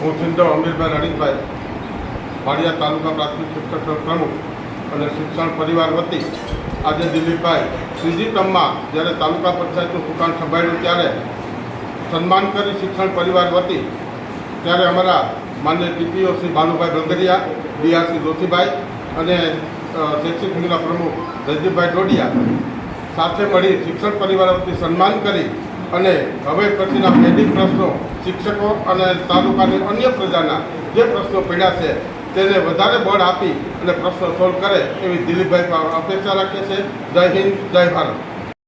હું સિંધો અમીરભાઈ રણીકભાઈ પાળિયા તાલુકા પ્રાથમિક શિક્ષક પ્રમુખ અને શિક્ષણ પરિવાર વતી આજે દિલીપભાઈ ત્રીજી ટર્મમાં જ્યારે તાલુકા પંચાયતનું સુકાન સંભાળ્યું ત્યારે સન્માન કરી શિક્ષણ પરિવાર વતી ત્યારે અમારા માન્ય ટીપીઓ શ્રી ભાનુભાઈ બલગરિયા, ડીઆરસી જોશીભાઈ અને શૈક્ષિક સંઘના પ્રમુખ જયદીપભાઈ ડોડિયા સાથે મળી શિક્ષણ પરિવાર વતી સન્માન કરી અને હવે પછીના પેન્ડિંગ પ્રશ્નો શિક્ષકો અને તાલુકાની અન્ય પ્રજાના જે પ્રશ્નો પડ્યા છે તેને વધારે બળ આપી અને પ્રશ્નો સોલ્વ કરે એવી દિલીપભાઈ અપેક્ષા રાખે છે. જય હિન્દ, જય ભારત.